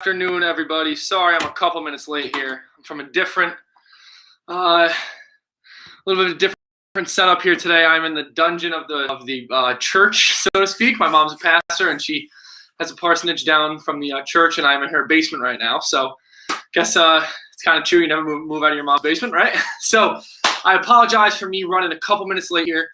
Afternoon, everybody. Sorry, I'm a couple minutes late here. I'm from a little bit of a different setup here today. I'm in the dungeon of the church, so to speak. My mom's a pastor, and she has a parsonage down from the church, and I'm in her basement right now. So, guess it's kind of true. You never move out of your mom's basement, right? So, I apologize for me running a couple minutes late here.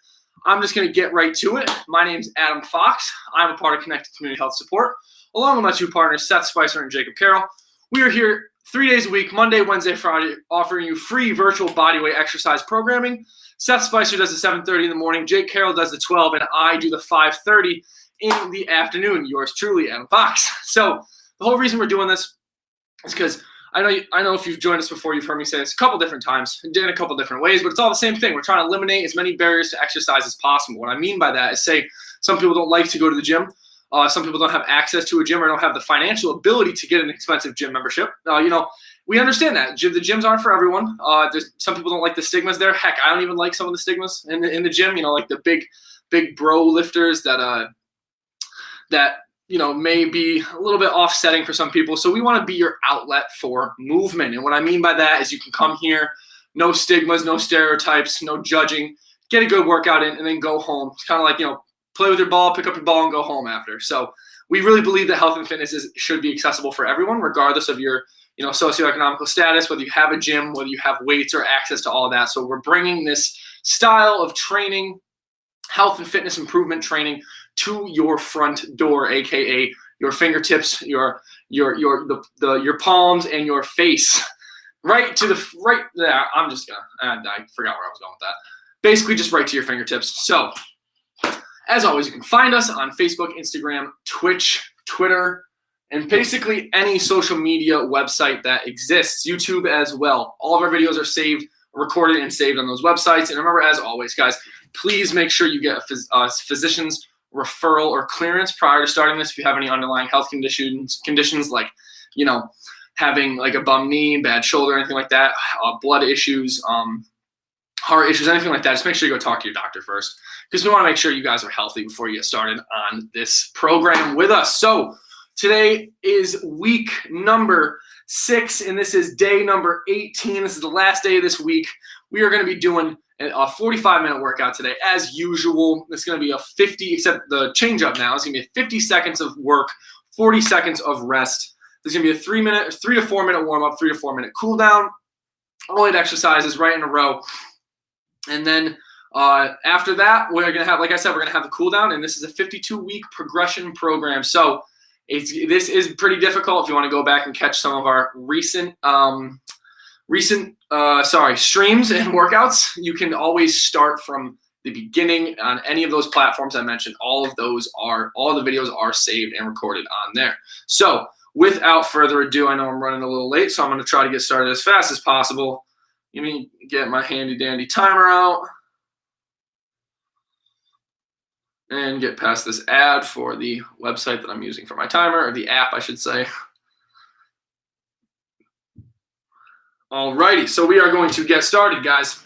I'm just going to get right to it. My name's Adam Fox. I'm a part of Connected Community Health Support, along with my two partners, Seth Spicer and Jacob Carroll. We are here 3 days a week, Monday, Wednesday, Friday, offering you free virtual bodyweight exercise programming. Seth Spicer does the 7:30 in the morning, Jake Carroll does the 12, and I do the 5:30 in the afternoon. Yours truly, Adam Fox. So the whole reason we're doing this is because I know if you've joined us before, you've heard me say this a couple different times and in a couple different ways, but it's all the same thing. We're trying to eliminate as many barriers to exercise as possible. What I mean by that is, say, some people don't like to go to the gym. Some people don't have access to a gym or don't have the financial ability to get an expensive gym membership. We understand that. The gyms aren't for everyone. Some people don't like the stigmas there. Heck, I don't even like some of the stigmas in the gym, like the big bro lifters that may be a little bit offsetting for some people. So we want to be your outlet for movement. And what I mean by that is you can come here, no stigmas, no stereotypes, no judging, get a good workout in, and then go home. It's kind of like, play with your ball, pick up your ball, and go home after. So we really believe that health and fitness should be accessible for everyone, regardless of your socioeconomic status, whether you have a gym, whether you have weights or access to all of that. So we're bringing this style of training, health and fitness improvement training, to your front door, aka your fingertips, your palms, and your face, right there. I forgot where I was going with that. Basically, just right to your fingertips. So, as always, you can find us on Facebook, Instagram, Twitch, Twitter, and basically any social media website that exists. YouTube as well. All of our videos are recorded and saved on those websites. And remember, as always, guys, please make sure you get a physician's referral or clearance prior to starting this. If you have any underlying health conditions like, having like a bum knee, bad shoulder, anything like that, blood issues, heart issues, anything like that, just make sure you go talk to your doctor first, because we want to make sure you guys are healthy before you get started on this program with us. So today is week number 6, and this is day number 18. This is the last day of this week. We are going to be doing a 45-minute workout today, as usual. It's going to be a 50, except the change up now. It's going to be 50 seconds of work, 40 seconds of rest. There's going to be a 3 to 4 minute warm up, 3 to 4 minute cool down, all 8 exercises right in a row. And then after that, we're going to have, like I said, we're going to have the cool down, and this is a 52-week progression program. So this is pretty difficult. If you want to go back and catch some of our recent streams and workouts, you can always start from the beginning on any of those platforms I mentioned. All the videos are saved and recorded on there. So without further ado, I know I'm running a little late, so I'm going to try to get started as fast as possible. Let me get my handy dandy timer out and get past this ad for the website that I'm using for my timer, or the app, I should say. Alrighty, so we are going to get started, guys.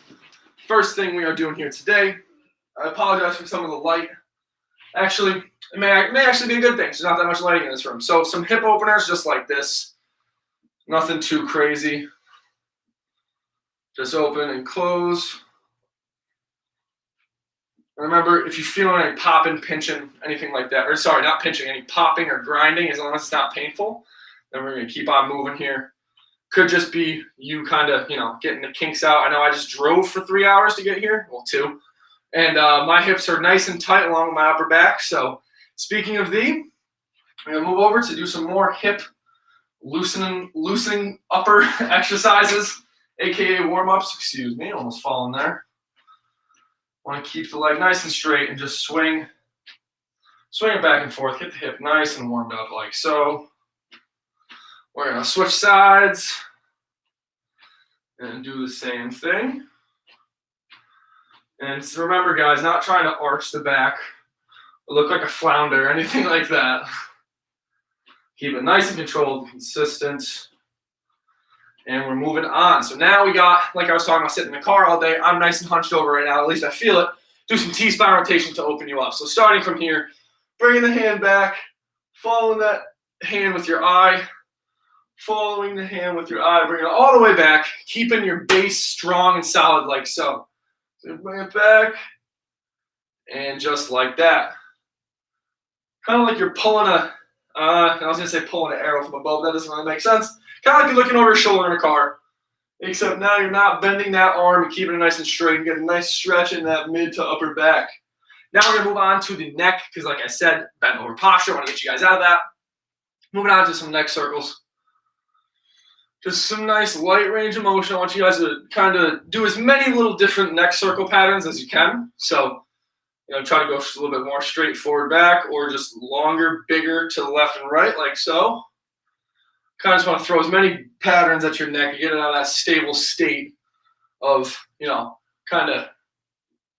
First thing we are doing here today, I apologize for some of the light. Actually, it may actually be a good thing. There's not that much lighting in this room. So some hip openers just like this. Nothing too crazy. Just open and close. And remember, if you feel any popping, pinching, anything like that, or sorry, not pinching, any popping or grinding, as long as it's not painful, then we're going to keep on moving here. Could just be you kind of, getting the kinks out. I know I just drove for 3 hours to get here, well, 2. And my hips are nice and tight along my upper back. So speaking of I'm going to move over to do some more hip loosening upper exercises, aka warm-ups. Excuse me, almost falling there. Want to keep the leg nice and straight and just swing it back and forth. Get the hip nice and warmed up like so. We're going to switch sides and do the same thing. And remember, guys, not trying to arch the back or look like a flounder or anything like that. Keep it nice and controlled, consistent. And we're moving on. So now we got, like I was talking about, sitting in the car all day. I'm nice and hunched over right now. At least I feel it. Do some T-spine rotation to open you up. So starting from here, bringing the hand back, following that hand with your eye, following the hand with your eye, bring it all the way back, keeping your base strong and solid like so. So bring it back, and just like that. Kind of like you're pulling I was going to say pulling an arrow from a bow, that doesn't really make sense. Kind of like you're looking over your shoulder in a car, except now you're not bending that arm and keeping it nice and straight. You get a nice stretch in that mid to upper back. Now we're going to move on to the neck, because like I said, bent over posture. I want to get you guys out of that. Moving on to some neck circles. Just some nice light range of motion. I want you guys to kind of do as many little different neck circle patterns as you can. So, try to go just a little bit more straight forward back, or just longer, bigger to the left and right, like so. Kind of just want to throw as many patterns at your neck and get it out of that stable state of, kind of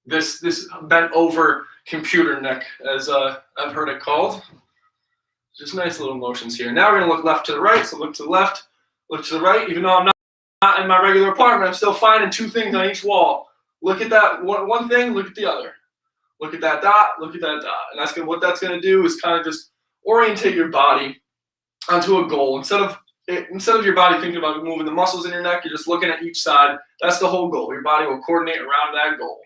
this bent over computer neck, as I've heard it called. Just nice little motions here. Now we're going to look left to the right. So look to the left, look to the right. Even though I'm not in my regular apartment, I'm still finding two things on each wall. Look at that one thing, look at the other. Look at that dot, look at that dot. And what that's going to do is kind of just orientate your body onto a goal. Instead of your body thinking about moving the muscles in your neck, you're just looking at each side. That's the whole goal. Your body will coordinate around that goal.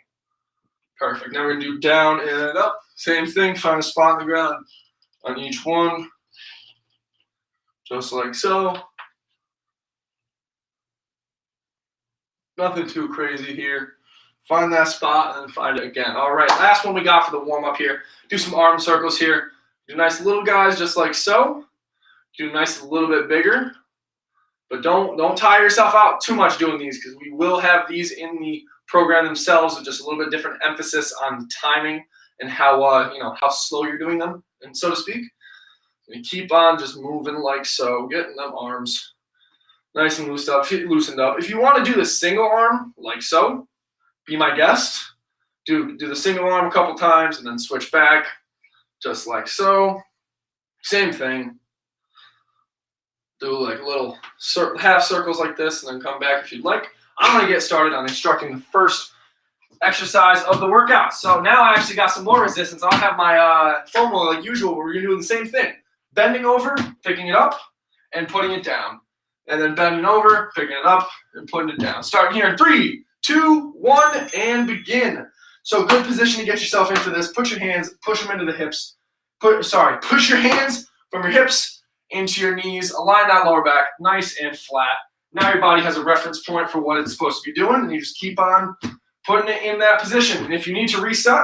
Perfect. Now we're going to do down and up. Same thing, find a spot on the ground on each one. Just like so. Nothing too crazy here. Find that spot and then find it again. All right, last one we got for the warm-up here. Do some arm circles here. Do nice little guys just like so. Do nice a little bit bigger. But don't tire yourself out too much doing these, because we will have these in the program themselves with just a little bit different emphasis on the timing and how slow you're doing them, and so to speak. And keep on just moving like so, getting them arms nice and loosened up. If you want to do the single arm like so, be my guest. Do the single arm a couple times and then switch back just like so. Same thing. Do like little half circles like this and then come back if you'd like. I'm going to get started on instructing the first exercise of the workout. So now I actually got some more resistance. I'll have my formula like usual, where we're going to do the same thing. Bending over, picking it up, and putting it down. And then bending over, picking it up, and putting it down. Starting here in 3, 2, 1, and begin. So good position to get yourself into this. Put your hands, push them into the hips. Push your hands from your hips into your knees. Align that lower back nice and flat. Now your body has a reference point for what it's supposed to be doing, and you just keep on putting it in that position. And if you need to reset,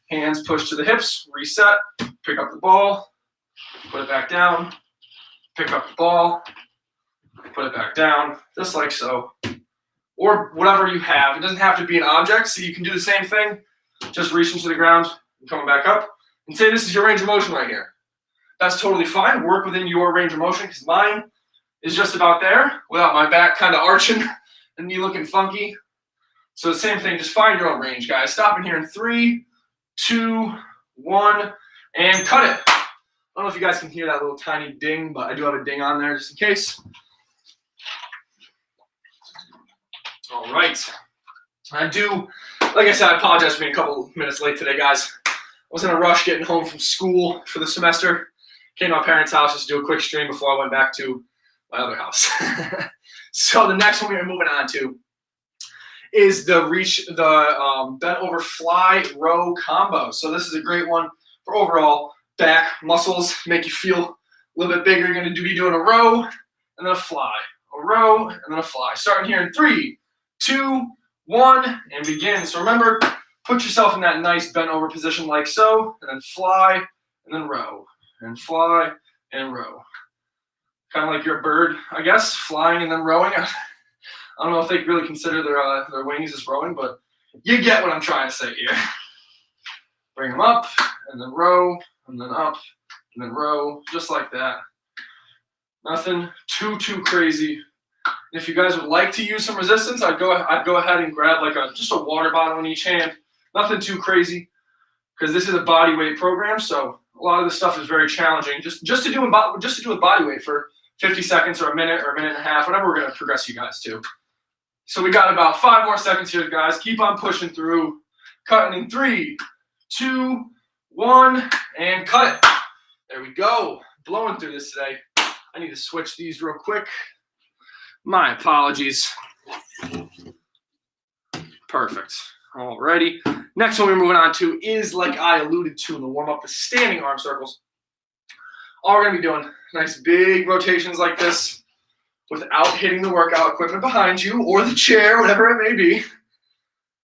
hands push to the hips, reset, pick up the ball, put it back down, pick up the ball, put it back down, just like so. Or whatever you have. It doesn't have to be an object, so you can do the same thing. Just reaching to the ground and coming back up. And say this is your range of motion right here. That's totally fine. Work within your range of motion, because mine is just about there without my back kind of arching and me looking funky. So the same thing, just find your own range, guys. Stopping here in 3, 2, 1, and cut it. I don't know if you guys can hear that little tiny ding, but I do have a ding on there just in case. All right. Like I said, I apologize for being a couple minutes late today, guys. I was in a rush getting home from school for the semester. Came to my parents' house just to do a quick stream before I went back to my other house. So the next one we're moving on to is the bent over fly row combo. So this is a great one for overall back muscles. Make you feel a little bit bigger. You're going to be doing a row and then a fly. A row and then a fly. Starting here in 3, 2, 1, and begin. So remember, put yourself in that nice bent over position like so, and then fly, and then row, and fly, and row. Kind of like you're a bird, I guess, flying and then rowing. I don't know if they really consider their wings as rowing, but you get what I'm trying to say here. Bring them up, and then row, and then up, and then row, just like that. Nothing too crazy. If you guys would like to use some resistance, I'd go ahead and grab like just a water bottle in each hand. Nothing too crazy, because this is a body weight program, so a lot of this stuff is very challenging. Just to do with body weight for 50 seconds or a minute and a half, whatever we're going to progress you guys to. So we got about 5 more seconds here, guys. Keep on pushing through. Cutting in 3, 2, 1, and cut it. There we go. Blowing through this today. I need to switch these real quick. My apologies. Perfect. Alrighty. Next one we're moving on to is, like I alluded to in the warm-up, the standing arm circles. All we're going to be doing, nice big rotations like this without hitting the workout equipment behind you or the chair, whatever it may be.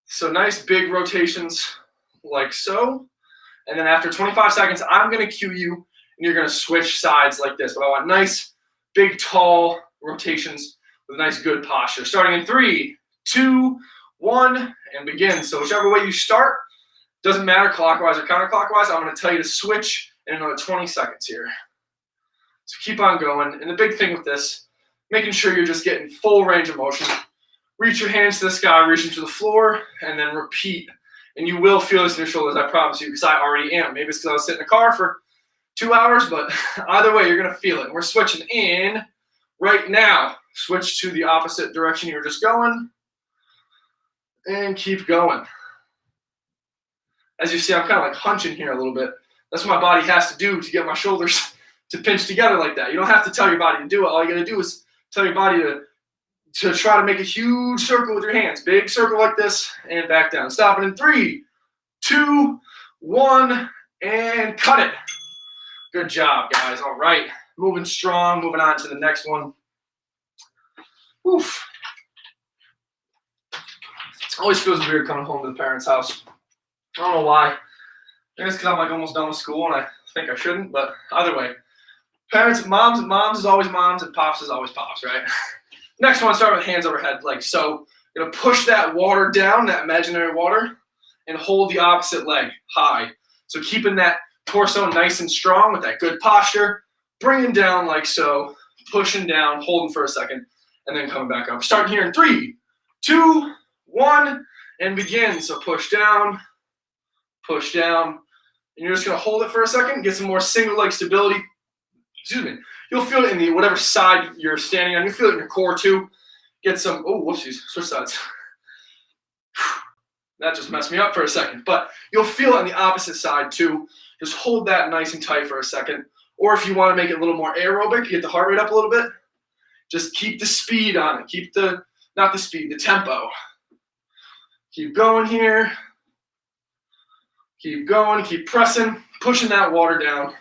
So nice big rotations like so. And then after 25 seconds, I'm going to cue you, and you're going to switch sides like this. But I want nice, big, tall rotations with a nice, good posture. Starting in 3, 2, 1, and begin. So whichever way you start, doesn't matter clockwise or counterclockwise. I'm going to tell you to switch in another 20 seconds here. So keep on going. And the big thing with this, making sure you're just getting full range of motion. Reach your hands to the sky, reach them to the floor, and then repeat. And you will feel this in your shoulders, I promise you, because I already am. Maybe it's because I was sitting in the car for 2 hours, but either way, you're going to feel it. We're switching in right now. Switch to the opposite direction you were just going. And keep going. As you see, I'm kind of like hunching here a little bit. That's what my body has to do to get my shoulders to pinch together like that. You don't have to tell your body to do it. All you got to do is tell your body to try to make a huge circle with your hands. Big circle like this, and back down. Stopping in 3, 2, 1, and cut it. Good job, guys. All right. Moving strong. Moving on to the next one. Oof. Always feels weird coming home to the parents' house. I don't know why. I guess because I'm like almost done with school and I think I shouldn't, but either way. Parents, moms is always moms and pops is always pops, right? Next one, start with hands overhead, like so. You're going to push that water down, that imaginary water, and hold the opposite leg high. So keeping that torso nice and strong with that good posture, bringing down like so, pushing down, holding for a second, and then coming back up. Starting here in 3, 2, 1, and begin. So push down, and you're just going to hold it for a second, get some more single leg stability. Excuse me. You'll feel it in the whatever side you're standing on. You feel it in your core too. Get some, oh, whoopsies, switch sides. That just messed me up for a second. But you'll feel it on the opposite side too. Just hold that nice and tight for a second. Or if you want to make it a little more aerobic, get the heart rate up a little bit, just keep the speed on it. Keep the, not the speed, the tempo. Keep going here. Keep going, keep pressing, pushing that water down,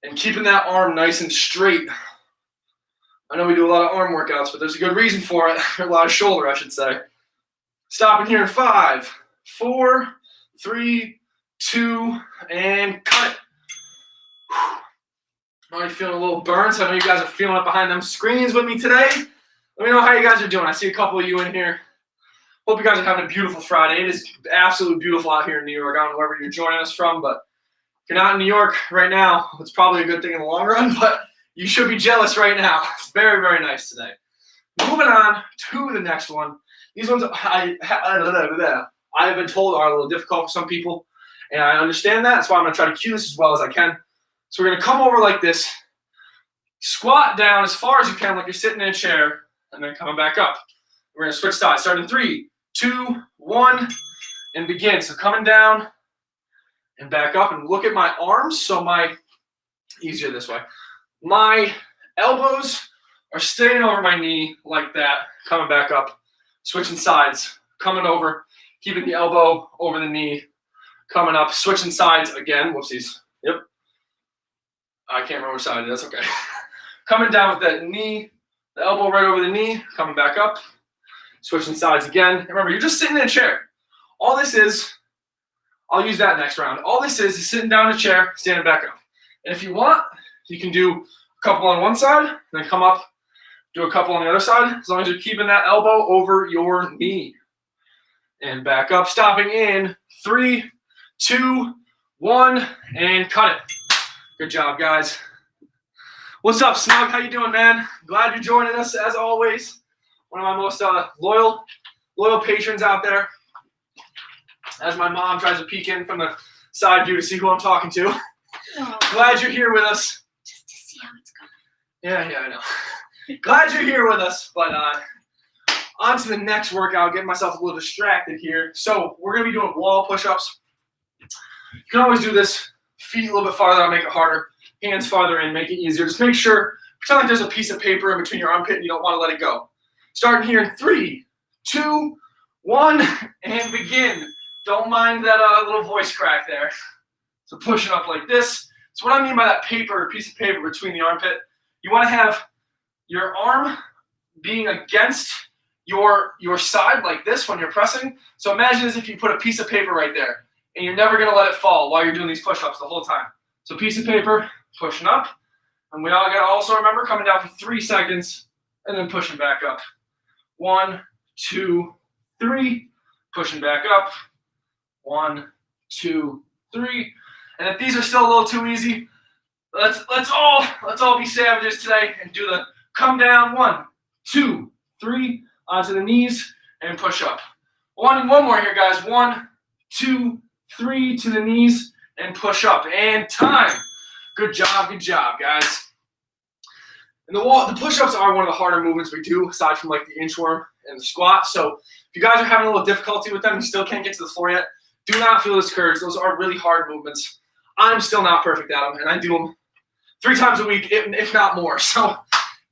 and keeping that arm nice and straight. I know we do a lot of arm workouts, but there's a good reason for it. A lot of shoulder, I should say. Stopping here in 5, 4, 3, 2, and cut it. I'm already feeling a little burnt, so I know you guys are feeling it behind them screens with me today. Let me know how you guys are doing. I see a couple of you in here. Hope you guys are having a beautiful Friday. It is absolutely beautiful out here in New York. I don't know wherever you're joining us from, but if you're not in New York right now, it's probably a good thing in the long run, but you should be jealous right now. It's very, very nice today. Moving on to the next one. These ones I have been told are a little difficult for some people, and I understand that. That's why I'm going to try to cue this as well as I can. So we're going to come over like this, squat down as far as you can like you're sitting in a chair, and then coming back up. We're going to switch sides. Starting in 3, 2, 1, and begin. So coming down and back up, and look at my arms. So easier this way. My elbows are staying over my knee like that, coming back up, switching sides, coming over, keeping the elbow over the knee, coming up, switching sides again. Whoopsies. Yep. I can't remember which side it is. That's okay. Coming down with that knee, the elbow right over the knee, coming back up, switching sides again. Remember, you're just sitting in a chair. All this is, I'll use that next round. All this is sitting down in a chair, standing back up. And if you want, you can do a couple on one side, then come up, do a couple on the other side, as long as you're keeping that elbow over your knee. And back up, stopping in 3, 2, 1, and cut it. Good job, guys. What's up, Snug? How you doing, man? Glad you're joining us, as always. One of my most loyal patrons out there. As my mom tries to peek in from the side view to see who I'm talking to. Oh. Glad you're here with us. Just to see how it's going. Yeah, I know. Glad you're here with us, but on to the next workout. Getting myself a little distracted here. So we're going to be doing wall push-ups. You can always do this. Feet a little bit farther, I'll make it harder. Hands farther in, make it easier. Just make sure, Pretend like there's a piece of paper in between your armpit and you don't want to let it go. Starting here in 3, 2, 1, and begin. Don't mind that little voice crack there. So pushing up like this. So what I mean by that paper, piece of paper between the armpit, you want to have your arm being against your side like this when you're pressing. So imagine as if you put a piece of paper right there, and you're never going to let it fall while you're doing these push-ups the whole time. So piece of paper, pushing up, and we all got to also remember coming down for 3 seconds, and then pushing back up. 1, 2, 3, pushing back up. 1, 2, 3. And if these are still a little too easy, let's all be savages today and do the come down. 1, 2, 3 onto the knees and push up. One more here, guys. 1, 2, 3 to the knees and push up. And time. Good job, guys. And the push-ups are one of the harder movements we do, aside from like the inchworm and the squat. So if you guys are having a little difficulty with them, you still can't get to the floor yet, do not feel discouraged. Those are really hard movements. I'm still not perfect at them, and I do them 3 times a week, if not more. So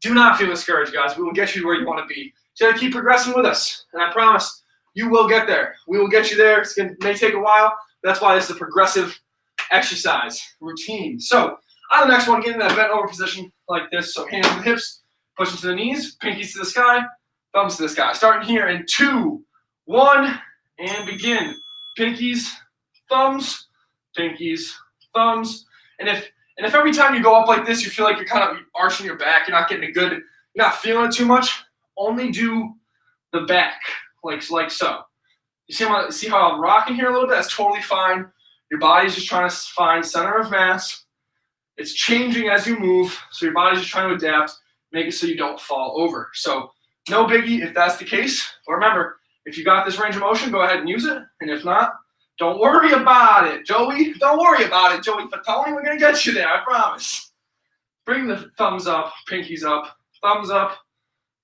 do not feel discouraged, guys. We will get you where you want to be. So keep progressing with us, and I promise you will get there. We will get you there. It may take a while. That's why this is a progressive exercise routine. So on the next one, get in that bent over position like this. So hands on the hips, pushing to the knees, pinkies to the sky, thumbs to the sky. Starting here in 2, 1, and begin. Pinkies, thumbs, pinkies, thumbs. And if every time you go up like this, you feel like you're kind of arching your back, you're not getting you're not feeling it too much, only do the back, like so. You see how I'm rocking here a little bit? That's totally fine. Your body's just trying to find center of mass. It's changing as you move, so your body's just trying to adapt, make it so you don't fall over. So no biggie if that's the case. But remember, if you got this range of motion, go ahead and use it. And if not, don't worry about it, Joey. Don't worry about it, Joey Fatoni. We're going to get you there, I promise. Bring the thumbs up, pinkies up, thumbs up,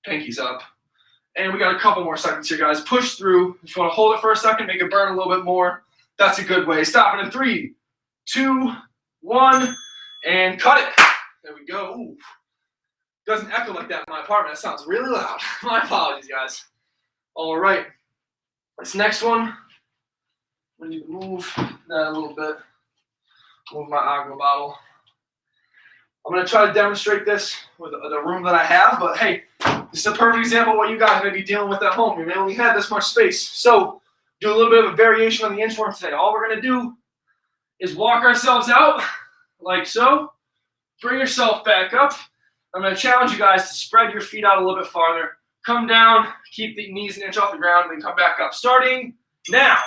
pinkies up. And we got a couple more seconds here, guys. Push through. If you want to hold it for a second, make it burn a little bit more. That's a good way. Stop it in 3, 2, 1, and cut it. There we go. Ooh. Doesn't echo like that in my apartment. That sounds really loud. My apologies, guys. All right. This next one, I need to move that a little bit. Move my agua bottle. I'm going to try to demonstrate this with the room that I have, but hey, this is a perfect example of what you guys may be dealing with at home. You may only have this much space. So do a little bit of a variation on the inchworm today. All we're going to do is walk ourselves out like so. Bring yourself back up. I'm going to challenge you guys to spread your feet out a little bit farther. Come down, keep the knees an inch off the ground, and then come back up. Starting now.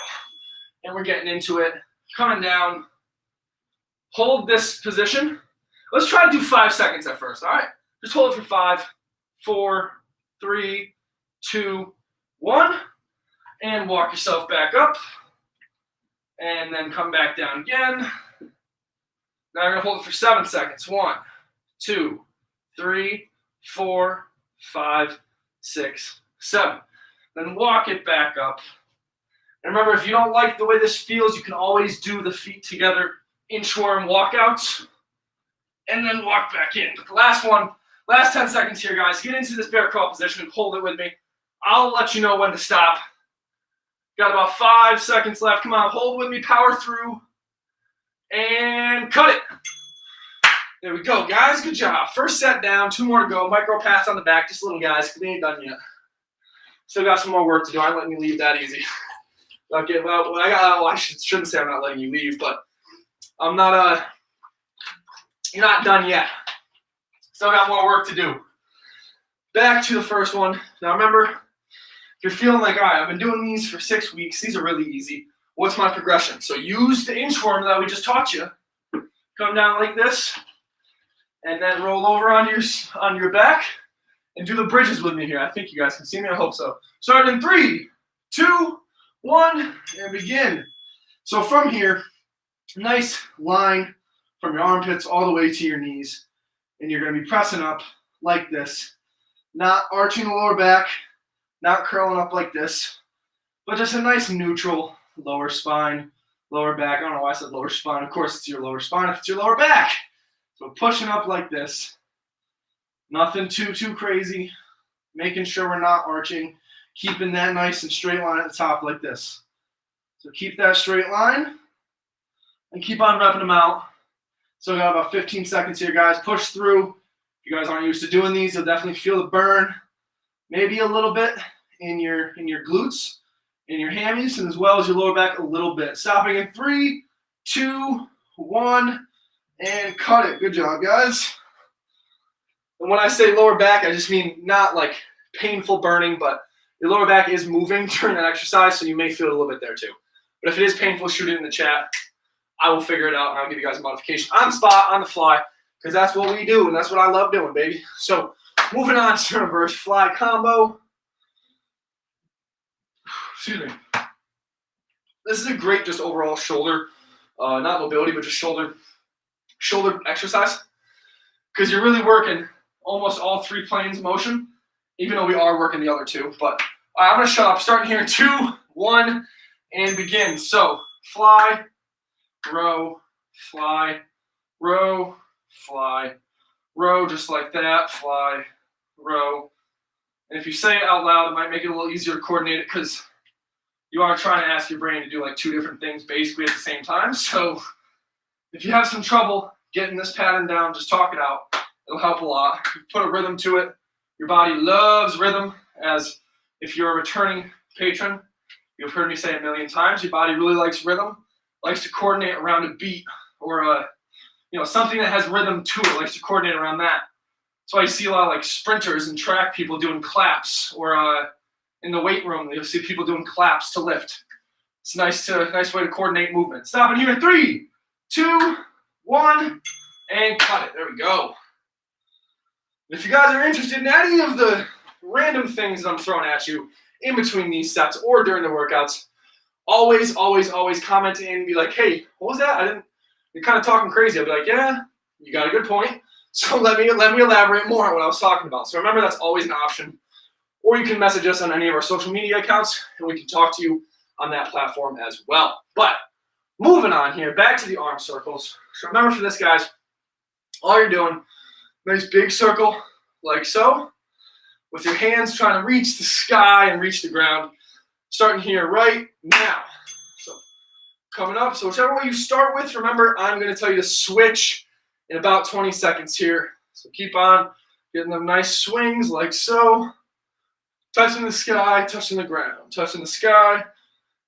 And we're getting into it. Coming down. Hold this position. Let's try to do 5 seconds at first, all right? Just hold it for 5, 4, 3, 2, 1. And walk yourself back up. And then come back down again. Now we're going to hold it for 7 seconds. 1, 2, 3, 4, 5, 6, 7. Then walk it back up. And remember, if you don't like the way this feels, you can always do the feet together inchworm walkouts. And then walk back in. But the last 10 seconds here, guys. Get into this bear crawl position and hold it with me. I'll let you know when to stop. Got about 5 seconds left. Come on, hold with me, power through. And cut it. There we go, guys. Good job. First set down, 2 more to go. Micro pass on the back, just little guys, because they ain't done yet. Still got some more work to do. I ain't letting you leave that easy. Okay, well, I shouldn't say I'm not letting you leave, but I'm not, you're not done yet. Still got more work to do. Back to the first one. Now remember, if you're feeling like, all right, I've been doing these for 6 weeks. These are really easy. What's my progression? So use the inchworm that we just taught you. Come down like this, and then roll over on your back, and do the bridges with me here. I think you guys can see me. I hope so. Start in 3, 2, 1, and begin. So from here, nice line from your armpits all the way to your knees, and you're going to be pressing up like this, not arching the lower back, not curling up like this, but just a nice neutral lower spine, lower back. I don't know why I said lower spine. Of course, it's your lower spine if it's your lower back. So pushing up like this. Nothing too crazy. Making sure we're not arching. Keeping that nice and straight line at the top like this. So keep that straight line and keep on repping them out. So we got about 15 seconds here, guys. Push through. If you guys aren't used to doing these, you'll definitely feel the burn. Maybe a little bit in your glutes, in your hammies, and as well as your lower back a little bit. Stopping in 3, 2, 1, and cut it. Good job, guys. And when I say lower back, I just mean not like painful burning, but your lower back is moving during that exercise, so you may feel it a little bit there too. But if it is painful, shoot it in the chat. I will figure it out, and I'll give you guys a modification on the spot, on the fly, because that's what we do, and that's what I love doing, baby. So moving on to reverse fly combo. Excuse me. This is a great just overall shoulder, not mobility, but just shoulder exercise, because you're really working almost all 3 planes of motion, even though we are working the other 2. But I'm going to shut up. Starting here in 2, 1, and begin. So fly, row, fly, row, fly, row, just like that, fly, row. And if you say it out loud, it might make it a little easier to coordinate it, because you are trying to ask your brain to do like 2 different things basically at the same time. So if you have some trouble getting this pattern down, just talk it out. It'll help a lot. Put a rhythm to it. Your body loves rhythm, as if you're a returning patron, you've heard me say a million times, your body really likes rhythm, likes to coordinate around a beat or something that has rhythm to it, likes to coordinate around that. So I see a lot of like sprinters and track people doing claps, or in the weight room, you'll see people doing claps to lift. It's nice way to coordinate movement. Stopping here in 3, 2, 1, and cut it. There we go. If you guys are interested in any of the random things that I'm throwing at you in between these sets or during the workouts, always comment in and be like, hey, what was that? You're kind of talking crazy. I'll be like, yeah, you got a good point. So let me elaborate more on what I was talking about. So remember, that's always an option. Or you can message us on any of our social media accounts, and we can talk to you on that platform as well. But moving on here, back to the arm circles. So remember for this, guys, all you're doing, nice big circle like so, with your hands trying to reach the sky and reach the ground. Starting here right now. So coming up, so whichever way you start with, remember, I'm going to tell you to switch in about 20 seconds here. So keep on getting them nice swings like so. Touching the sky, touching the ground, touching the sky.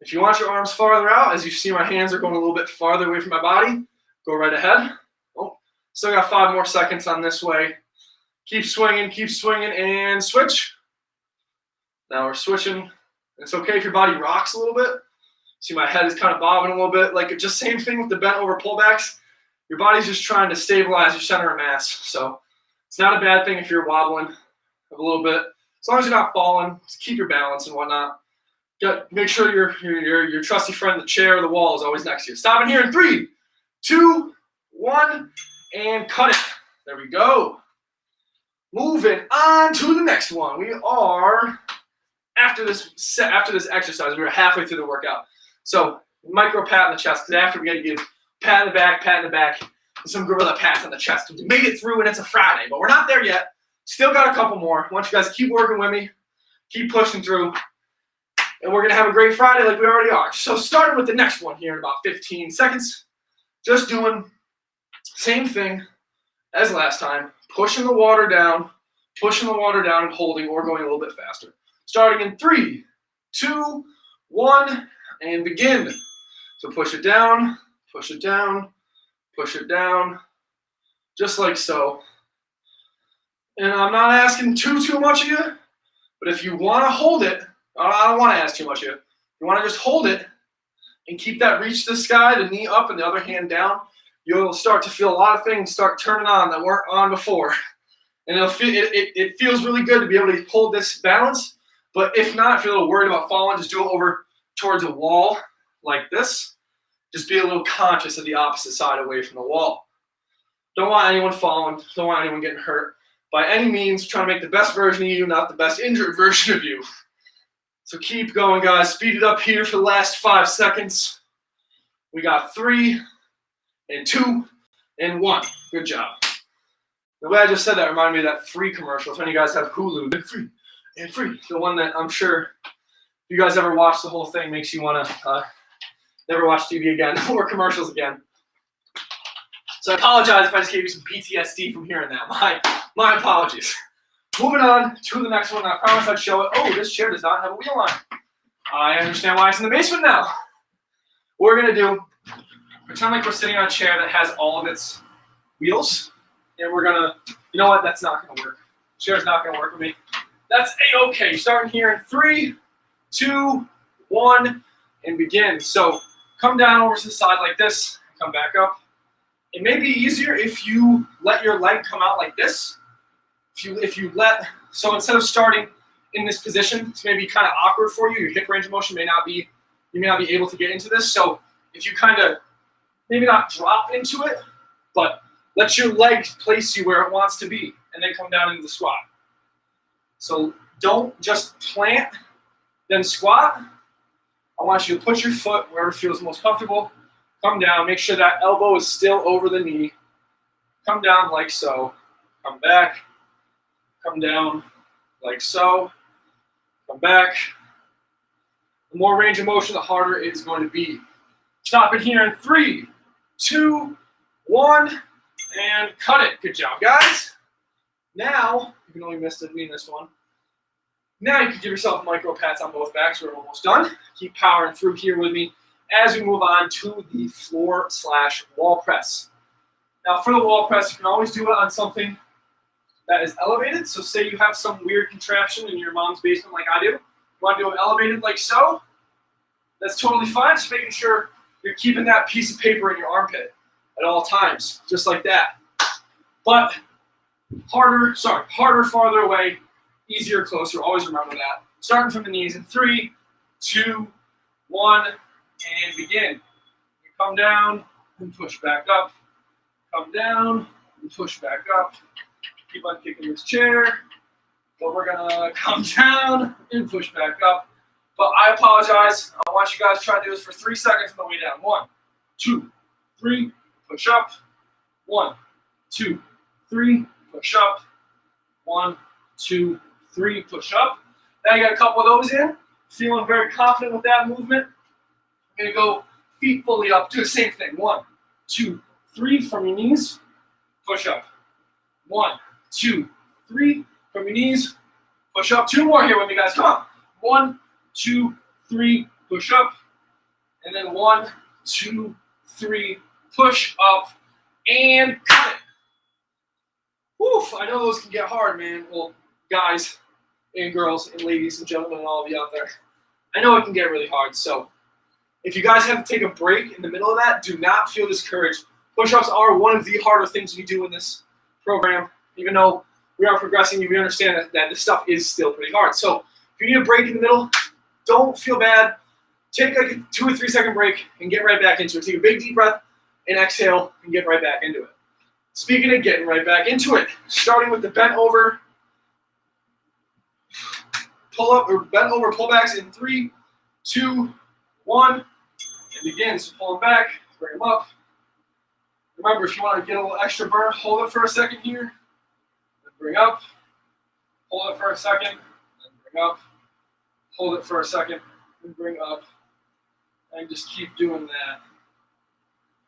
If you want your arms farther out, as you see my hands are going a little bit farther away from my body, go right ahead. Oh, still got 5 more seconds on this way. Keep swinging, and switch. Now we're switching. It's okay if your body rocks a little bit. See, my head is kind of bobbing a little bit. Like, just same thing with the bent over pullbacks. Your body's just trying to stabilize your center of mass. So it's not a bad thing if you're wobbling a little bit. As long as you're not falling, just keep your balance and whatnot. Make sure your trusty friend, the chair or the wall, is always next to you. Stopping here in 3, 2, 1, and cut it. There we go. Moving on to the next one. We are, after this exercise, we were halfway through the workout. So micro pat on the chest, because after we got to give pat in the back, and some gorilla pats on the chest. We made it through, and it's a Friday, but we're not there yet. Still got a couple more. I want you guys to keep working with me, keep pushing through, and we're going to have a great Friday like we already are. So starting with the next one here in about 15 seconds, just doing same thing as last time, pushing the water down and holding, or going a little bit faster. Starting in 3, 2, 1, and begin. So push it down, just like so. And I'm not asking too much of you, but if you want to hold it, I don't want to ask too much of you. If you want to just hold it and keep that reach to the sky, the knee up and the other hand down, you'll start to feel a lot of things start turning on that weren't on before. And it feels really good to be able to hold this balance. But if not, if you're a little worried about falling, just do it over towards a wall like this. Just be a little conscious of the opposite side away from the wall. Don't want anyone falling. Don't want anyone getting hurt. By any means, trying to make the best version of you, not the best injured version of you. So keep going, guys. Speed it up here for the last 5 seconds. We got 3, and 2, and 1. Good job. The way I just said that reminded me of that free commercial. If any of you guys have Hulu, and free. The one that I'm sure if you guys ever watch the whole thing makes you want to never watch TV again or commercials again. So I apologize if I just gave you some PTSD from hearing that. My apologies. Moving on to the next one. I promised I'd show it. Oh, this chair does not have a wheel on it. I understand why it's in the basement now. What we're going to do, pretend like we're sitting on a chair that has all of its wheels. And we're going to, you know what, that's not going to work. Chair's not going to work with me. That's A-okay. Starting here in 3, 2, 1, and begin. So come down over to the side like this. Come back up. It may be easier if you let your leg come out like this. So instead of starting in this position, it's maybe kind of awkward for you. Your hip range of motion you may not be able to get into this. So if you kind of, maybe not drop into it, but let your leg place you where it wants to be, and then come down into the squat. So don't just plant, then squat. I want you to put your foot wherever feels most comfortable. Come down, make sure that elbow is still over the knee. Come down like so. Come back. Come down like so. Come back. The more range of motion, the harder it's going to be. Stop it here in 3, 2, 1. And cut it. Good job, guys. Now, even though we missed one, now you can give yourself micro pats on both backs. We're almost done. Keep powering through here with me as we move on to the floor/wall press. Now, for the wall press, you can always do it on something that is elevated. So say you have some weird contraption in your mom's basement like I do. You want to do it elevated like so? That's totally fine. Just making sure you're keeping that piece of paper in your armpit at all times, just like that. But harder, farther away, easier, closer. Always remember that. Starting from the knees in 3, 2, 1, and begin. You come down and push back up. Come down and push back up. Keep on kicking this chair. But we're gonna come down and push back up. But I apologize. I want you guys to try to do this for 3 seconds on the way down. 1, 2, 3. Push up. 1, 2, 3. Push up. 1, 2, 3. Push up. Now you got a couple of those in. Feeling very confident with that movement. I'm going to go feet fully up. Do the same thing. 1, 2, 3 from your knees. Push up. 1, 2, 3 from your knees. Push up. 2 more here with me, guys. Come on. 1, 2, 3. Push up. And then 1, 2, 3. Push up and cut it. Oof, I know those can get hard, man. Well, guys and girls and ladies and gentlemen and all of you out there, I know it can get really hard. So if you guys have to take a break in the middle of that, do not feel discouraged. Push-ups are one of the harder things we do in this program. Even though we are progressing, we understand that this stuff is still pretty hard. So if you need a break in the middle, don't feel bad. Take like a 2 or 3 second break and get right back into it. Take a big deep breath and exhale and get right back into it. Speaking of getting right back into it, starting with the bent over pull up or bent over pullbacks in 3, 2, 1, and begin. So pull them back, bring them up. Remember, if you want to get a little extra burn, hold it for a second here, then bring up. Hold it for a second, then bring up. Hold it for a second, then bring up. And just keep doing that.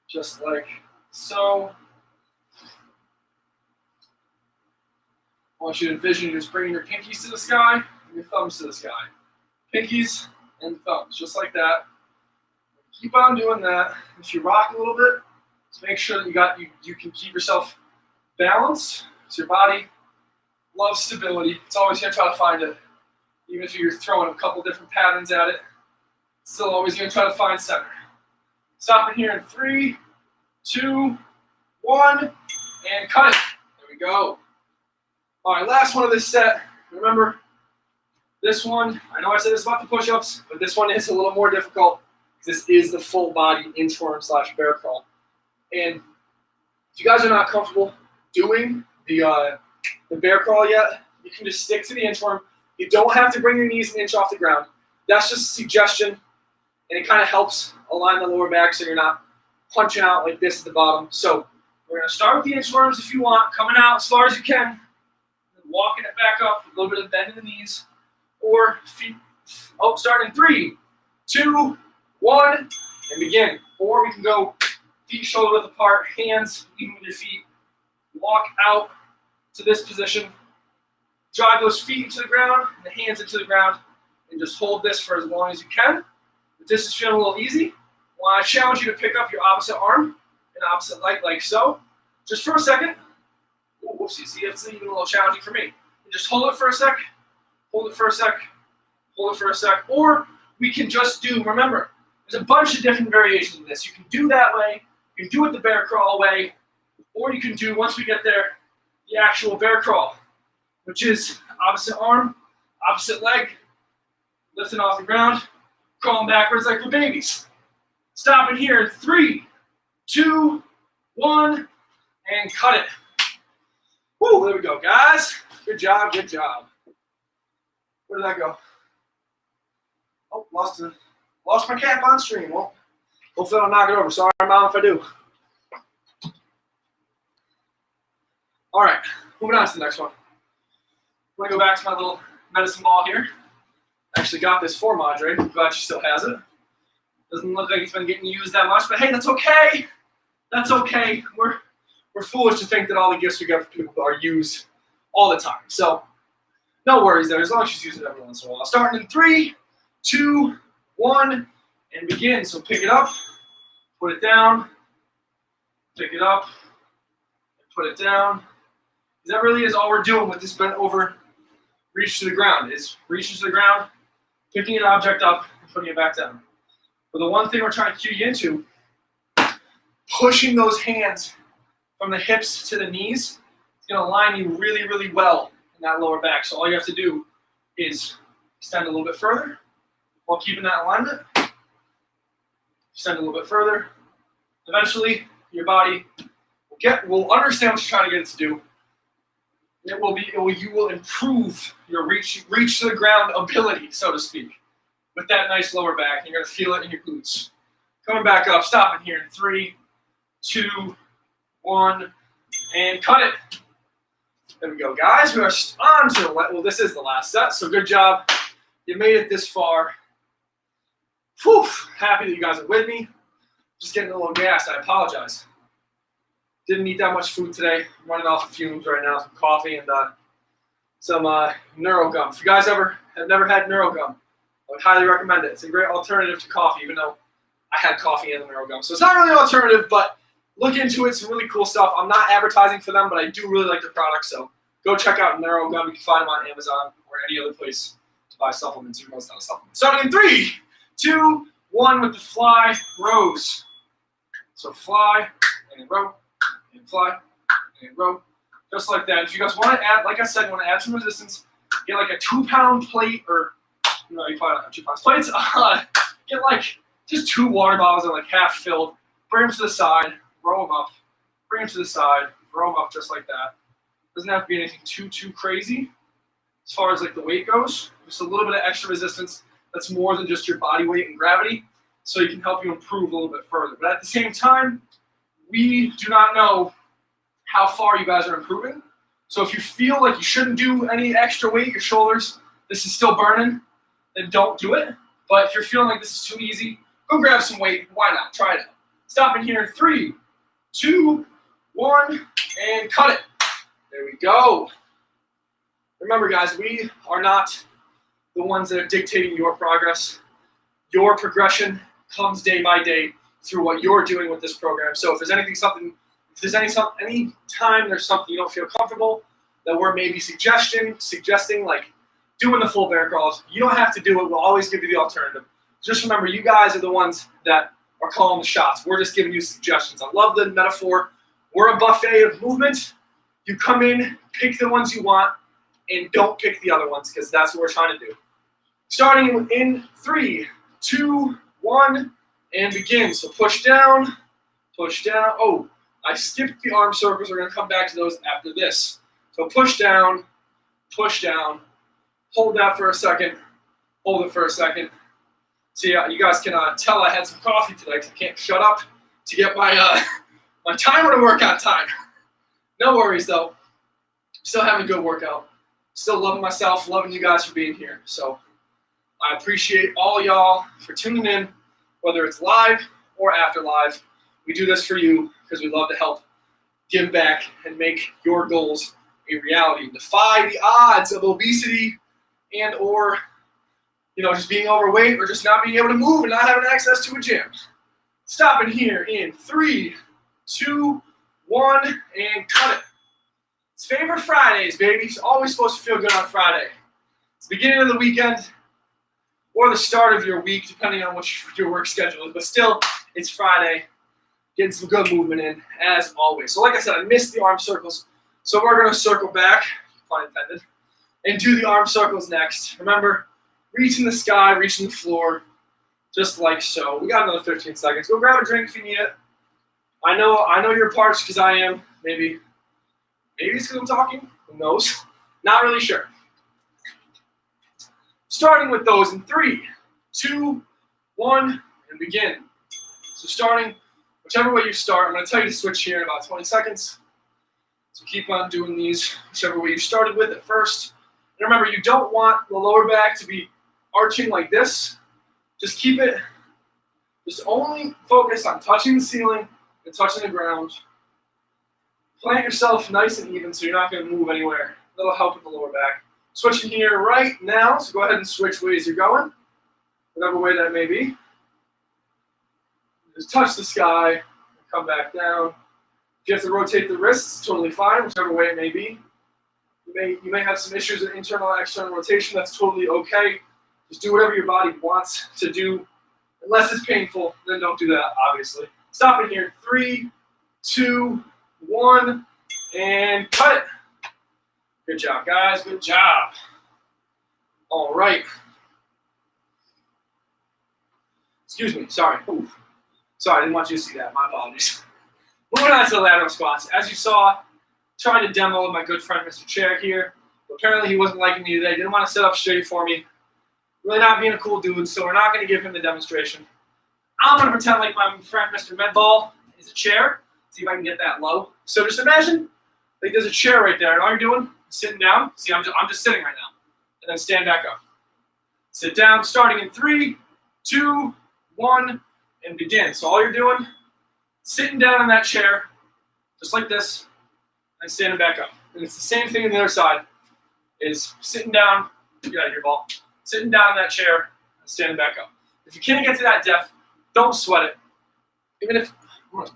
Just like so. I want you to envision you're just bringing your pinkies to the sky and your thumbs to the sky. Pinkies and thumbs, just like that. Keep on doing that. If you rock a little bit, just make sure that you can keep yourself balanced. Because your body loves stability. It's always going to try to find it. Even if you're throwing a couple different patterns at it, it's still always going to try to find center. Stopping here in 3, 2, 1, and cut it. There we go. All right, last one of this set. Remember, this one, I know I said this about the push-ups, but this one is a little more difficult. This is the full body inchworm / bear crawl. And if you guys are not comfortable doing the bear crawl yet, you can just stick to the inchworm. You don't have to bring your knees an inch off the ground. That's just a suggestion, and it kind of helps align the lower back so you're not punching out like this at the bottom. So We're going to start with the inchworms if you want, coming out as far as you can, and walking it back up, a little bit of bend in the knees, or feet, starting in 3, 2, 1, and begin. Or we can go feet shoulder width apart, hands even with your feet, walk out to this position, drive those feet into the ground, and the hands into the ground, and just hold this for as long as you can. If this is feeling a little easy, well, I challenge you to pick up your opposite arm and opposite leg like so, just for a second. Ooh, whoopsie, see, it's even a little challenging for me. And just hold it for a sec, hold it for a sec, hold it for a sec, or we can just do, remember, there's a bunch of different variations of this. You can do that way, you can do it the bear crawl way, or you can do, once we get there, the actual bear crawl, which is opposite arm, opposite leg, lifting off the ground, crawling backwards like for babies. Stopping here in 3, 2, 1, and cut it. Woo, there we go, guys. Good job, good job. Where did that go? Oh, lost my cap on stream. Well, hopefully I'll knock it over. Sorry, Mom, if I do. All right, moving on to the next one. I'm going to go back to my little medicine ball here. Actually got this for Madre. I'm glad she still has it. Doesn't look like it's been getting used that much, but hey, that's okay. That's okay. We're foolish to think that all the gifts we get from people are used all the time. So no worries there, as long as she's using it every once in a while. Starting in 3, 2, 1, and begin. So pick it up, put it down, pick it up, and put it down. That really is all we're doing with this bent over reach to the ground, is reaching to the ground, picking an object up, and putting it back down. But the one thing we're trying to cue you into, pushing those hands from the hips to the knees, is going to align you really, really well in that lower back. So all you have to do is extend a little bit further while keeping that alignment. Extend a little bit further. Eventually, your body will understand what you're trying to get it to do. You will improve your reach to the ground ability, so to speak, with that nice lower back. You're going to feel it in your glutes. Coming back up, stopping here in 3, 2, 1, and cut it. There we go, guys. We are on to well, this is the last set, so good job. You made it this far. Whew, happy that you guys are with me. Just getting a little gassed. I apologize. Didn't eat that much food today. I'm running off of fumes right now. Some coffee and some NeuroGum. If you guys have never had NeuroGum, I would highly recommend it. It's a great alternative to coffee, even though I had coffee and the NeuroGum. So it's not really an alternative, but look into it. Some really cool stuff. I'm not advertising for them, but I do really like the product. So go check out NeuroGum. You can find them on Amazon or any other place to buy supplements, even though it's not a supplement. Starting in 3, 2, 1 with the fly rows. So fly and row. And fly, and row, just like that. If you guys want to add, like I said, you want to add some resistance, get like a 2-pound plate, or, you probably don't have 2 pounds plates, get like just 2 water bottles that are like half filled, bring them to the side, roll them up, bring them to the side, roll them up just like that. Doesn't have to be anything too crazy as far as like the weight goes, just a little bit of extra resistance that's more than just your body weight and gravity, so it can help you improve a little bit further. But at the same time, we do not know how far you guys are improving. So if you feel like you shouldn't do any extra weight, your shoulders, this is still burning, then don't do it. But if you're feeling like this is too easy, go grab some weight. Why not? Try it out. Stopping here in 3, 2, 1, and cut it. There we go. Remember, guys, we are not the ones that are dictating your progress. Your progression comes day by day through what you're doing with this program. So if there's any time there's something you don't feel comfortable, that we're maybe suggesting like doing the full bear crawls, you don't have to do it. We'll always give you the alternative. Just remember, you guys are the ones that are calling the shots. We're just giving you suggestions. I love the metaphor. We're a buffet of movement. You come in, pick the ones you want, and don't pick the other ones, because that's what we're trying to do. Starting in 3, 2, 1, and begin. So push down, push down. Oh, I skipped the arm circles. We're going to come back to those after this. So push down, hold that for a second, hold it for a second. See, you guys can tell I had some coffee today because I can't shut up to get my my timer to workout time. No worries though. Still having a good workout. Still loving myself, loving you guys for being here. So I appreciate all y'all for tuning in, whether it's live or after live. We do this for you because we love to help give back and make your goals a reality. Defy the odds of obesity and or just being overweight or just not being able to move and not having access to a gym. Stopping here in 3, 2, 1, and cut it. It's favorite Fridays, baby. It's always supposed to feel good on Friday. It's the beginning of the weekend or the start of your week, depending on what your work schedule is. But still, it's Friday. Getting some good movement in, as always. So like I said, I missed the arm circles. So we're going to circle back, pun intended, and do the arm circles next. Remember, reaching the sky, reaching the floor, just like so. We got another 15 seconds. Go grab a drink if you need it. I know you're parched because I am. Maybe it's because I'm talking. Who knows? Not really sure. Starting with those in 3, 2, 1, and begin. So starting, whichever way you start, I'm going to tell you to switch here in about 20 seconds. So keep on doing these, whichever way you started with at first. And remember, you don't want the lower back to be arching like this. Just keep it, just only focus on touching the ceiling and touching the ground. Plant yourself nice and even so you're not going to move anywhere. That'll help with the lower back. Switching here right now, so go ahead and switch ways you're going, whatever way that may be. Just touch the sky, and come back down. If you have to rotate the wrists, totally fine, whichever way it may be. You may have some issues with internal and external rotation. That's totally okay. Just do whatever your body wants to do. Unless it's painful, then don't do that, obviously. Stop it here. 3, 2, 1, and cut it. Good job, guys. Good job. All right. Excuse me. Sorry. Ooh. Sorry, I didn't want you to see that. My apologies. Moving on to the lateral squats. As you saw, trying to demo with my good friend, Mr. Chair here. Apparently, he wasn't liking me today. Didn't want to sit up straight for me. Really not being a cool dude, so we're not going to give him the demonstration. I'm going to pretend like my friend, Mr. Medball, is a chair. See if I can get that low. So just imagine, like there's a chair right there, and all you're doing is sitting down. See, I'm just sitting right now. And then stand back up. Sit down, starting in 3, 2, 1, and begin. So all you're doing, sitting down in that chair, just like this, and standing back up. And it's the same thing on the other side, is sitting down, get out of here, ball, sitting down in that chair, and standing back up. If you can't get to that depth, don't sweat it. Even if I'm going to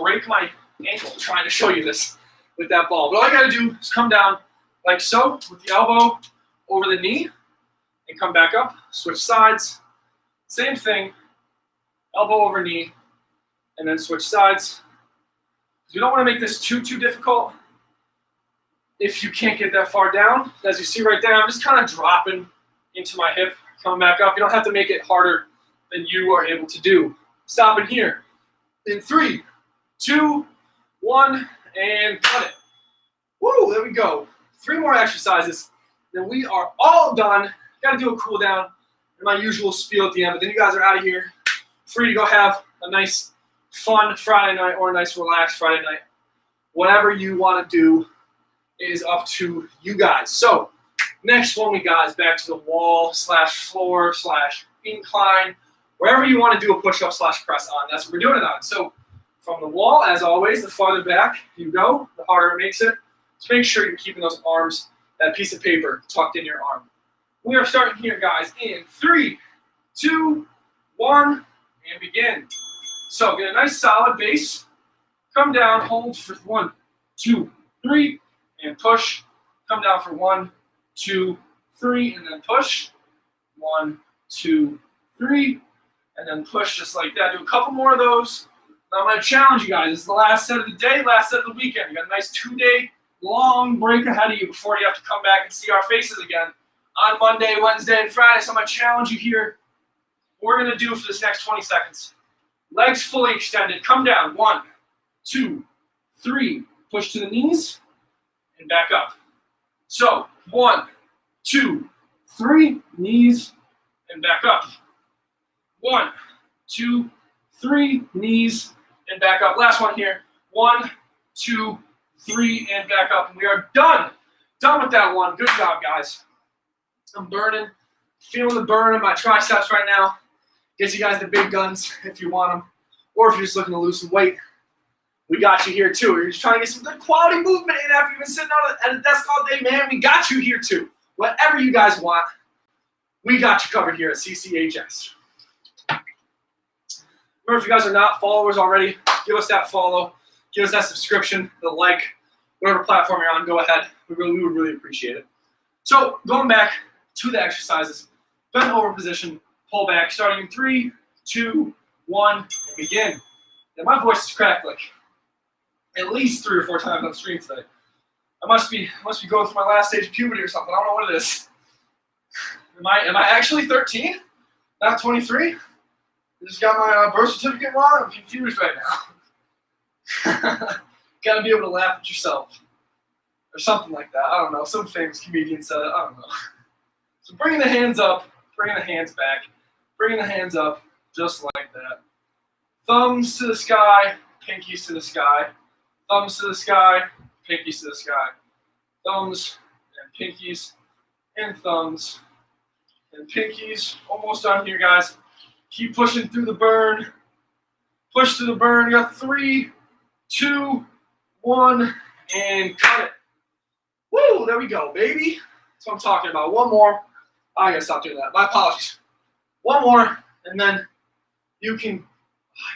break my ankle trying to show you this with that ball. But all you got to do is come down like so, with the elbow over the knee, and come back up, switch sides. Same thing, elbow over knee, and then switch sides. You don't want to make this too difficult if you can't get that far down. As you see right there, I'm just kind of dropping into my hip, coming back up. You don't have to make it harder than you are able to do. Stopping here in 3, 2, 1, and cut it. Woo, there we go. 3 more exercises, then we are all done. Got to do a cool down and my usual spiel at the end, but then you guys are out of here, free to go have a nice, fun Friday night or a nice, relaxed Friday night. Whatever you want to do is up to you guys. So next one we got is back to the wall / floor / incline, wherever you want to do a push-up / press on. That's what we're doing it on. So from the wall, as always, the farther back you go, the harder it makes it. So make sure you're keeping those arms, that piece of paper, tucked in your arm. We are starting here, guys, in 3, 2, 1, and begin. So get a nice solid base. Come down, hold for 1, 2, 3, and push. Come down for 1, 2, 3, and then push. 1, 2, 3, and then push just like that. Do a couple more of those. Now I'm going to challenge you guys. It's the last set of the day, last set of the weekend. You got a nice 2-day long break ahead of you before you have to come back and see our faces again on Monday, Wednesday, and Friday. So I'm going to challenge you here. What we're going to do for this next 20 seconds. Legs fully extended. Come down. 1, 2, 3. Push to the knees and back up. So 1, 2, 3. Knees and back up. 1, 2, 3. Knees and back up. Last one here. 1, 2, 3, and back up. And we are done. Done with that one. Good job, guys. I'm burning. Feeling the burn in my triceps right now. Get you guys the big guns if you want them. Or if you're just looking to lose some weight, we got you here too. Or you're just trying to get some good quality movement in after you've been sitting at a desk all day, man. We got you here too. Whatever you guys want, we got you covered here at CCHS. Remember, if you guys are not followers already, give us that follow. Give us that subscription, the like, whatever platform you're on, go ahead. We would really appreciate it. So going back to the exercises, bent over position, pull back, starting in 3, 2, 1, and begin. And my voice is cracked like at least 3 or 4 times on stream today. I must be going through my last stage of puberty or something. I don't know what it is. Am I actually 13? Not 23? I just got my birth certificate wrong. I'm confused right now. Gotta be able to laugh at yourself. Or something like that. I don't know. Some famous comedian said it. I don't know. So bringing the hands up, bringing the hands back, bringing the hands up, just like that. Thumbs to the sky, pinkies to the sky. Thumbs to the sky, pinkies to the sky. Thumbs and pinkies and thumbs and pinkies. Almost done here, guys. Keep pushing through the burn. Push through the burn. You got 3, 2, 1, and cut it. Woo, there we go, baby. That's what I'm talking about. One more. I gotta stop doing that. My apologies. One more, and then you can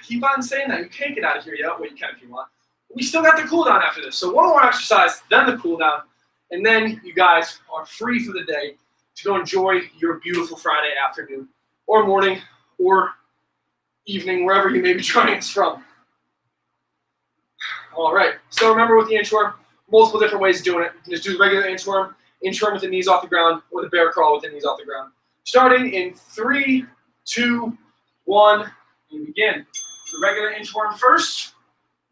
keep on saying that. You can't get out of here yet. Well, you can if you want. We still got the cool down after this. So one more exercise, then the cool down, and then you guys are free for the day to go enjoy your beautiful Friday afternoon or morning or evening, wherever you may be joining us from. All right. So remember with the inchworm, multiple different ways of doing it. You can just do the regular inchworm with the knees off the ground, or the bear crawl with the knees off the ground. Starting in 3, 2, 1, and begin. The regular inchworm first.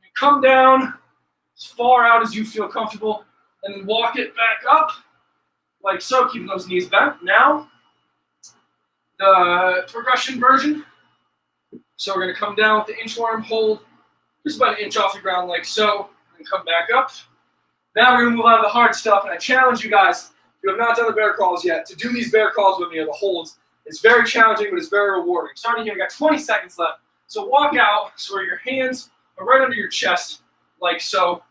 You come down as far out as you feel comfortable, and then walk it back up, like so, keeping those knees bent. Now, the progression version. So we're going to come down with the inchworm, hold just about 1 inch off the ground, like so, and come back up. Now we're going to move on to the hard stuff, and I challenge you guys, if you have not done the bear crawls yet, to do these bear crawls with me, or the holds. It's very challenging, but it's very rewarding. Starting here, we got 20 seconds left. So walk out so your hands are right under your chest, like so.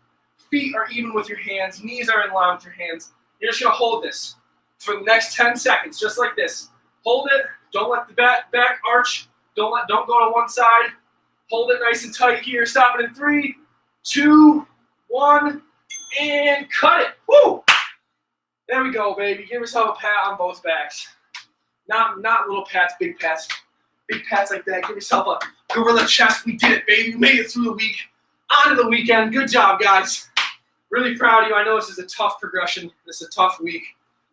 Feet are even with your hands. Knees are in line with your hands. You're just going to hold this for the next 10 seconds, just like this. Hold it. Don't let the back arch. Don't go to one side. Hold it nice and tight here. Stop it in 3, 2, 1, and cut it. Woo! There we go, baby. Give yourself a pat on both backs. Not little pats, big pats. Big pats like that. Give yourself a gorilla chest. We did it, baby. We made it through the week. On to the weekend. Good job, guys. Really proud of you. I know this is a tough progression. This is a tough week.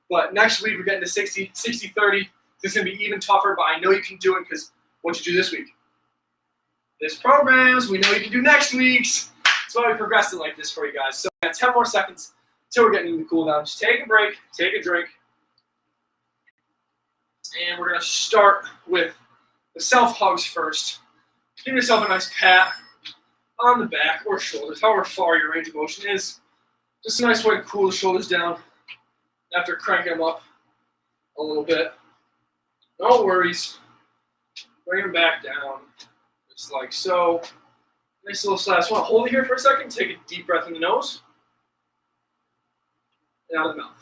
But next week, we're getting to 60, 60, 30. This is going to be even tougher, but I know you can do it because what you do this week. This programs, we know you can do next week's. That's why we progressed it like this for you guys. So we got 10 more seconds until we're getting into the cool down. Just take a break, take a drink. And we're going to start with the self-hugs first. Give yourself a nice pat on the back or shoulders, however far your range of motion is. Just a nice way to cool the shoulders down after cranking them up a little bit. No worries. Bring them back down, just like so. Nice little slash. Want to hold it here for a second? Take a deep breath in the nose and out of the mouth.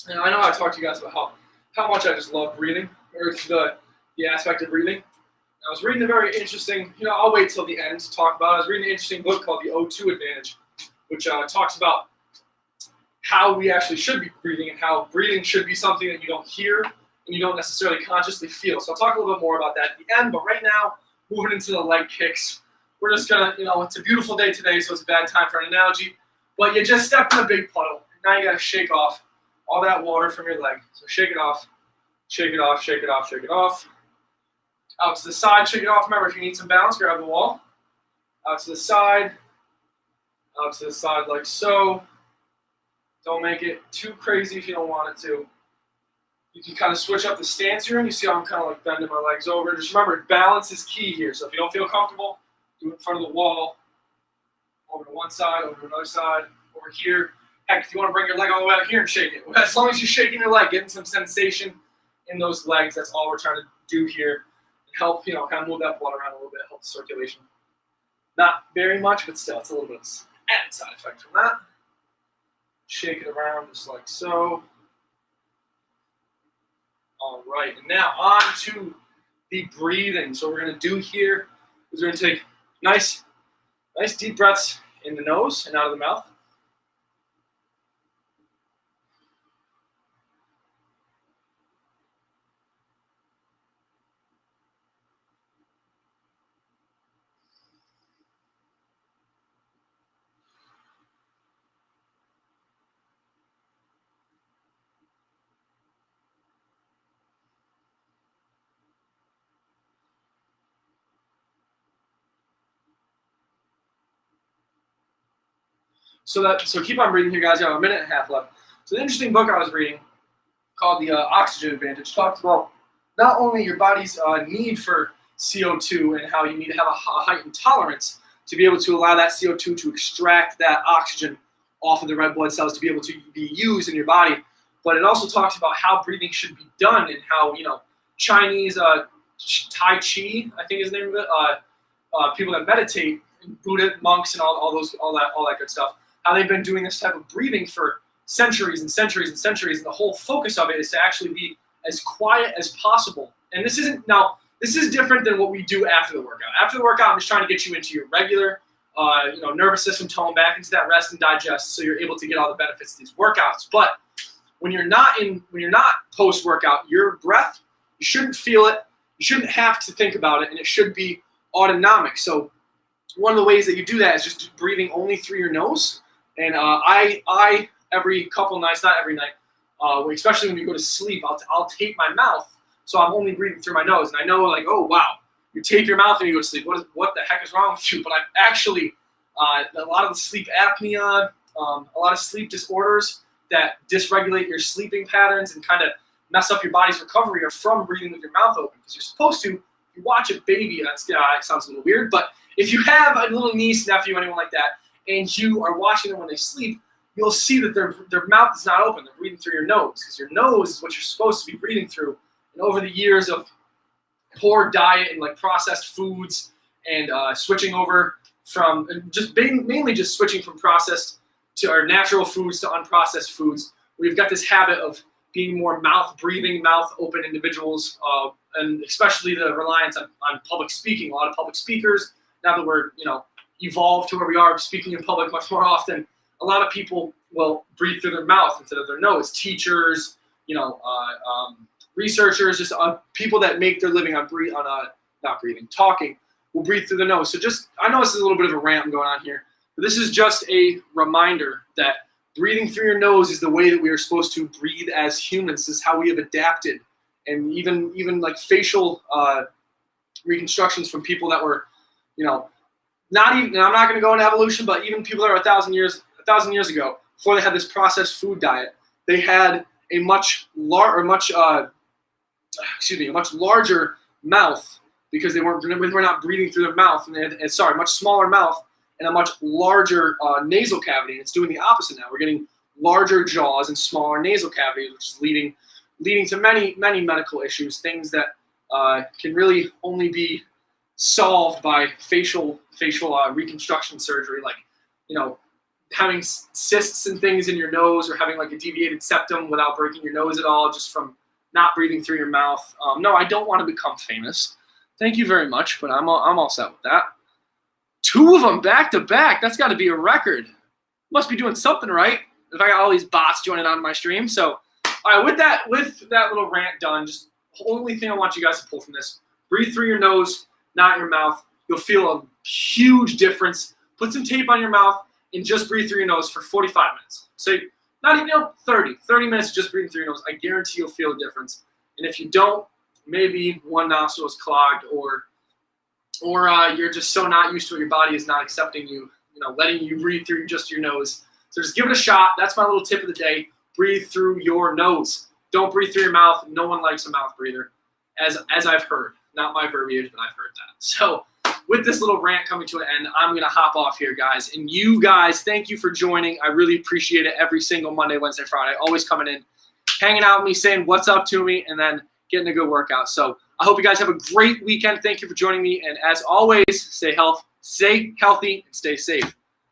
And I know I talked to you guys about how much I just love breathing, or the aspect of breathing. I was reading a very interesting, I'll wait till the end to talk about it. I was reading an interesting book called The O2 Advantage, which talks about how we actually should be breathing and how breathing should be something that you don't hear and you don't necessarily consciously feel. So I'll talk a little bit more about that at the end, but right now, moving into the leg kicks. We're just going to, it's a beautiful day today, so it's a bad time for an analogy, but you just stepped in a big puddle. Now you got to shake off all that water from your leg. So shake it off, shake it off, shake it off, shake it off. Out to the side, shake it off. Remember, if you need some balance, grab the wall. Out to the side like so. Don't make it too crazy if you don't want it to. You can kind of switch up the stance here, and you see how I'm kind of like bending my legs over. Just remember, balance is key here. So if you don't feel comfortable, do it in front of the wall, over to one side, over to another side, over here. Heck, if you want to bring your leg all the way out here and shake it. As long as you're shaking your leg, getting some sensation in those legs, that's all we're trying to do here. Help, kind of move that blood around a little bit, help the circulation. Not very much, but still, it's a little bit of added side effect from that. Shake it around just like so. All right, and now on to the breathing. So what we're going to do here is we're going to take nice deep breaths in the nose and out of the mouth. So keep on breathing here, guys. You have a minute and a half left. So the interesting book I was reading called The Oxygen Advantage talks about not only your body's need for CO2 and how you need to have a heightened tolerance to be able to allow that CO2 to extract that oxygen off of the red blood cells to be able to be used in your body, but it also talks about how breathing should be done and how, Chinese Tai Chi, I think is the name of it, people that meditate, Buddha monks and all that good stuff, how they've been doing this type of breathing for centuries and centuries and centuries, and the whole focus of it is to actually be as quiet as possible. And this is different than what we do after the workout. After the workout, I'm just trying to get you into your regular, nervous system tone, back into that rest and digest, so you're able to get all the benefits of these workouts. But when you're not post-workout, your breath, you shouldn't feel it, you shouldn't have to think about it, and it should be autonomic. So one of the ways that you do that is just breathing only through your nose. And I every couple nights, not every night, especially when you go to sleep, I'll tape my mouth, so I'm only breathing through my nose. And I know, like, oh wow, you tape your mouth and you go to sleep. What the heck is wrong with you? But I've actually a lot of the sleep apnea, a lot of sleep disorders that dysregulate your sleeping patterns and kind of mess up your body's recovery are from breathing with your mouth open. Because you're supposed to. If you watch a baby, it sounds a little weird, but if you have a little niece, nephew, anyone like that, and you are watching them when they sleep, you'll see that their mouth is not open. They're breathing through your nose, because your nose is what you're supposed to be breathing through. And over the years of poor diet and like processed foods and switching over from mainly just switching from processed to our natural foods to unprocessed foods, we've got this habit of being more mouth-breathing, mouth-open individuals, and especially the reliance on public speaking. A lot of public speakers, now that we're evolved to where we are speaking in public much more often, a lot of people will breathe through their mouth instead of their nose. Teachers, researchers, just people that make their living on talking, will breathe through the nose. So I know this is a little bit of a rant going on here, but this is just a reminder that breathing through your nose is the way that we are supposed to breathe as humans. This is how we have adapted. And even like facial reconstructions from people that were, not even, and I'm not going to go into evolution, but even people that are 1,000 years ago, before they had this processed food diet, they had a much larger mouth, because they were not breathing through their mouth, and they had much smaller mouth and a much larger nasal cavity. And it's doing the opposite now. We're getting larger jaws and smaller nasal cavities, which is leading to many medical issues, things that can really only be solved by facial reconstruction surgery, like having cysts and things in your nose, or having like a deviated septum without breaking your nose at all, just from not breathing through your mouth. No, I don't want to become famous. Thank you very much, but I'm all set with that. 2 of them back to back. That's got to be a record. Must be doing something right if I got all these bots joining on my stream. So, all right, with that little rant done, just the only thing I want you guys to pull from this: breathe through your nose, not your mouth. You'll feel a huge difference. Put some tape on your mouth and just breathe through your nose for 45 minutes. So not even 30 minutes just breathing through your nose. I guarantee you'll feel a difference. And if you don't, maybe one nostril is clogged, or you're just so not used to it, your body is not accepting you, letting you breathe through just your nose. So just give it a shot. That's my little tip of the day. Breathe through your nose. Don't breathe through your mouth. No one likes a mouth breather, as I've heard. Not my verbiage, but I've heard that. So with this little rant coming to an end, I'm going to hop off here, guys. And you guys, thank you for joining. I really appreciate it every single Monday, Wednesday, Friday. Always coming in, hanging out with me, saying what's up to me, and then getting a good workout. So I hope you guys have a great weekend. Thank you for joining me. And as always, stay healthy, and stay safe.